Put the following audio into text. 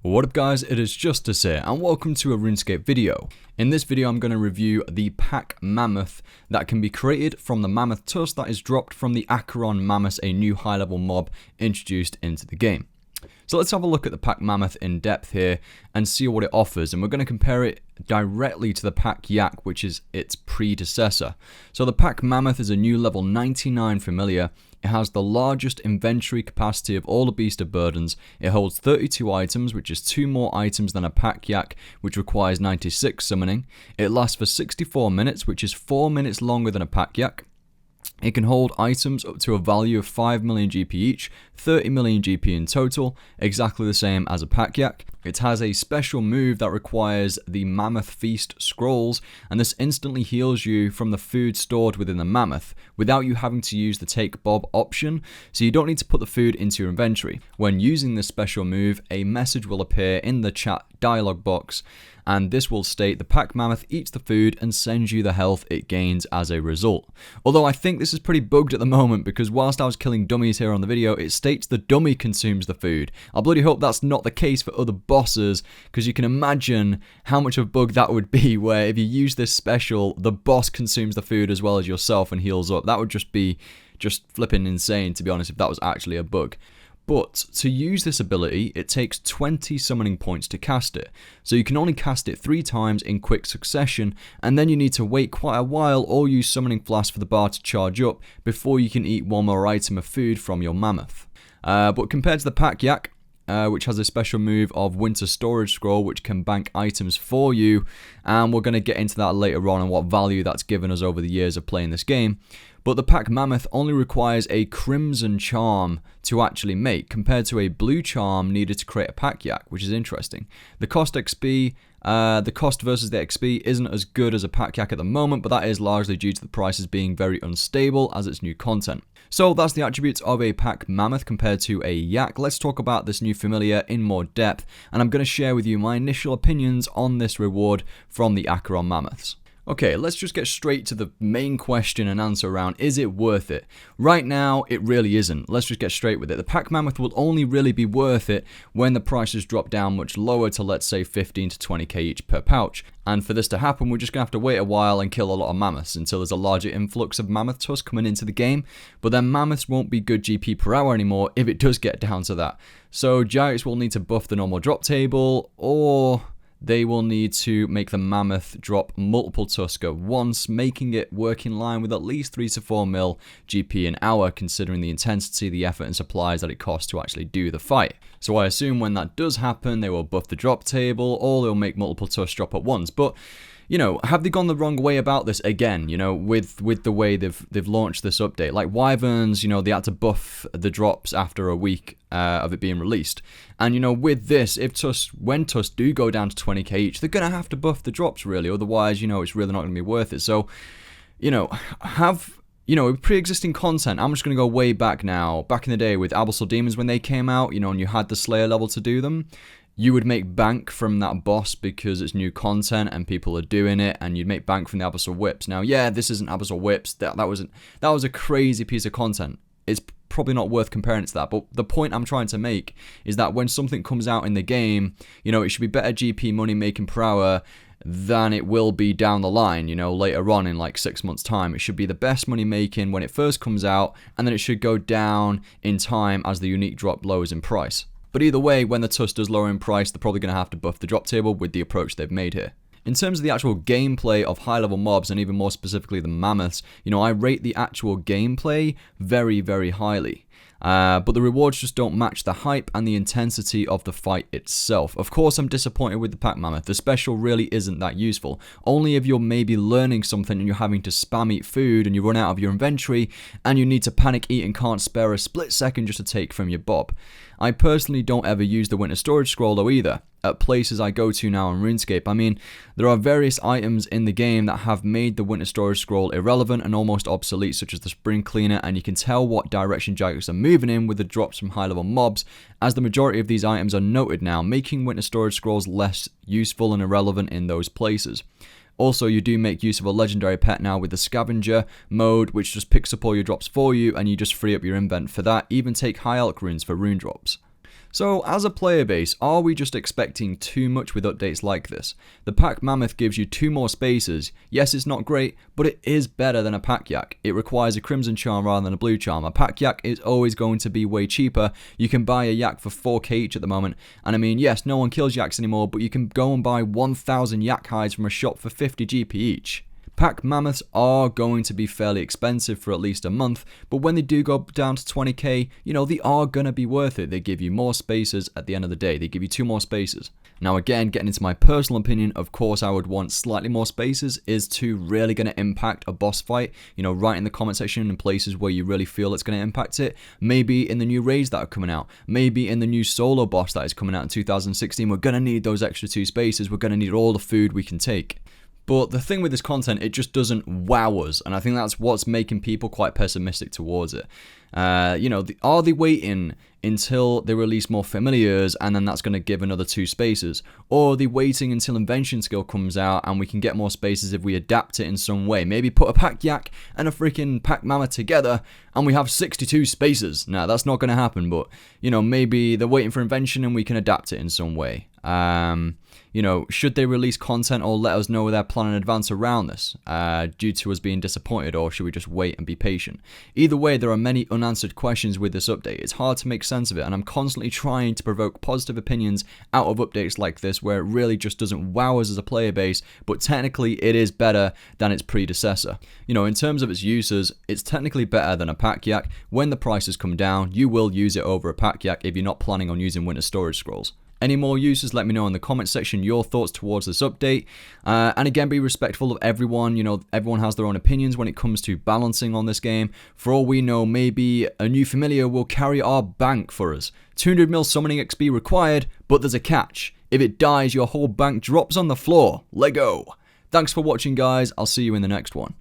What up guys, it is Justice here and welcome to a Runescape video. In this video I'm going to review the pack Mammoth that can be created from the Mammoth Tusks that is dropped from the Acheron Mammoths, a new high level mob introduced into the game. So let's have a look at the pack Mammoth in depth here and see what it offers, and we're going to compare it directly to the pack Yak, which is its predecessor. So the pack Mammoth is a new level 99 familiar. It has the largest inventory capacity of all the Beast of Burdens. It holds 32 items, which is 2 more items than a pack Yak, which requires 96 summoning. It lasts for 64 minutes, which is 4 minutes longer than a pack Yak. It can hold items up to a value of 5 million GP each, 30 million GP in total, exactly the same as a pack Yak. It has a special move that requires the Mammoth Feast scrolls, and this instantly heals you from the food stored within the Mammoth, without you having to use the Take Bob option, so you don't need to put the food into your inventory. When using this special move, a message will appear in the chat dialog box, and this will state the pack Mammoth eats the food and sends you the health it gains as a result. Although I think this is pretty bugged at the moment, because whilst I was killing dummies here on the video, it states the dummy consumes the food. I bloody hope that's not the case for other bosses, because you can imagine how much of a bug that would be, where if you use this special, the boss consumes the food as well as yourself and heals up. That would just be flipping insane, to be honest, if that was actually a bug. But to use this ability, it takes 20 summoning points to cast it. So you can only cast it 3 times in quick succession, and then you need to wait quite a while or use Summoning Flask for the bar to charge up before you can eat one more item of food from your Mammoth. But compared to the pack Yak, which has a special move of Winter Storage Scroll, which can bank items for you, and we're going to get into that later on and what value that's given us over the years of playing this game. But the pack Mammoth only requires a Crimson Charm to actually make, compared to a Blue Charm needed to create a pack Yak, which is interesting. The cost versus the XP isn't as good as a pack Yak at the moment, but that is largely due to the prices being very unstable as it's new content. So that's the attributes of a pack Mammoth compared to a Yak. Let's talk about this new familiar in more depth, and I'm going to share with you my initial opinions on this reward from the Acheron Mammoths. Okay, let's just get straight to the main question and answer around, is it worth it? Right now, it really isn't. Let's just get straight with it. The pack Mammoth will only really be worth it when the prices drop down much lower to, let's say, 15 to 20k each per pouch. And for this to happen, we're just going to have to wait a while and kill a lot of Mammoths until there's a larger influx of Mammoth Tusks coming into the game. But then Mammoths won't be good GP per hour anymore if it does get down to that. So Giants will need to buff the normal drop table, or they will need to make the Mammoth drop multiple Tusks at once, making it work in line with at least 3 to 4 mil GP an hour, considering the intensity, the effort and supplies that it costs to actually do the fight. So I assume when that does happen, they will buff the drop table, or they'll make multiple Tusks drop at once. But you know, have they gone the wrong way about this again, you know, with the way they've launched this update? Like Wyverns, you know, they had to buff the drops after a week of it being released. And, you know, with this, when Tusks do go down to 20k each, they're going to have to buff the drops, really. Otherwise, you know, it's really not going to be worth it. So, you know, pre-existing content, I'm just going to go way back now. Back in the day with Abyssal Demons when they came out, you know, and you had the Slayer level to do them, you would make bank from that boss because it's new content and people are doing it, and you'd make bank from the Abyssal Whips. Now, yeah, this isn't Abyssal Whips. That was a crazy piece of content. It's probably not worth comparing it to that, but the point I'm trying to make is that when something comes out in the game, you know, it should be better GP money making per hour than it will be down the line, you know, later on in like 6 months time. It should be the best money making when it first comes out, and then it should go down in time as the unique drop lowers in price. But either way, when the Tusk does lower in price, they're probably going to have to buff the drop table with the approach they've made here. In terms of the actual gameplay of high-level mobs, and even more specifically the Mammoths, you know, I rate the actual gameplay very, very highly. But the rewards just don't match the hype and the intensity of the fight itself. Of course, I'm disappointed with the pack Mammoth. The special really isn't that useful. Only if you're maybe learning something and you're having to spam eat food and you run out of your inventory and you need to panic eat and can't spare a split second just to take from your bob. I personally don't ever use the Winter Storage Scroll though either. At places I go to now in RuneScape, I mean, there are various items in the game that have made the Winter Storage Scroll irrelevant and almost obsolete, such as the Spring Cleaner, and you can tell what direction Giants are moving in with the drops from high-level mobs, as the majority of these items are noted now, making Winter Storage Scrolls less useful and irrelevant in those places. Also, you do make use of a legendary pet now with the Scavenger mode, which just picks up all your drops for you, and you just free up your invent for that, even take High Elk runes for rune drops. So as a player base, are we just expecting too much with updates like this? The Pack Mammoth gives you 2 more spaces. Yes, it's not great, but it is better than a Pack Yak. It requires a Crimson Charm rather than a Blue Charm. A Pack Yak is always going to be way cheaper. You can buy a Yak for 4k each at the moment. And I mean, yes, no one kills Yaks anymore, but you can go and buy 1,000 Yak hides from a shop for 50 GP each. Pack Mammoths are going to be fairly expensive for at least a month, but when they do go down to 20k, you know, they are going to be worth it. They give you more spaces at the end of the day. They give you 2 more spaces. Now again, getting into my personal opinion, of course I would want slightly more spaces. Is 2 really going to impact a boss fight? You know, write in the comment section in places where you really feel it's going to impact it. Maybe in the new raids that are coming out. Maybe in the new solo boss that is coming out in 2016. We're going to need those extra 2 spaces. We're going to need all the food we can take. But the thing with this content, it just doesn't wow us, and I think that's what's making people quite pessimistic towards it. You know, are they waiting until they release more familiars and then that's going to give another 2 spaces? Or are they waiting until Invention Skill comes out and we can get more spaces if we adapt it in some way? Maybe put a Pack Yak and a freaking Pack Mammoth together and we have 62 spaces. Now, that's not going to happen, but, you know, maybe they're waiting for Invention and we can adapt it in some way. You know, should they release content or let us know their plan in advance around this due to us being disappointed, or should we just wait and be patient? Either way, there are many unanswered questions with this update. It's hard to make sense of it, and I'm constantly trying to provoke positive opinions out of updates like this where it really just doesn't wow us as a player base, but technically it is better than its predecessor. You know, in terms of its uses, it's technically better than a Pack Yak. When the prices come down, you will use it over a Pack Yak if you're not planning on using Winter Storage Scrolls. Any more uses, let me know in the comment section your thoughts towards this update. And again, be respectful of everyone. You know, everyone has their own opinions when it comes to balancing on this game. For all we know, maybe a new familiar will carry our bank for us. 200 mil summoning XP required, but there's a catch. If it dies, your whole bank drops on the floor. Let go. Thanks for watching, guys. I'll see you in the next one.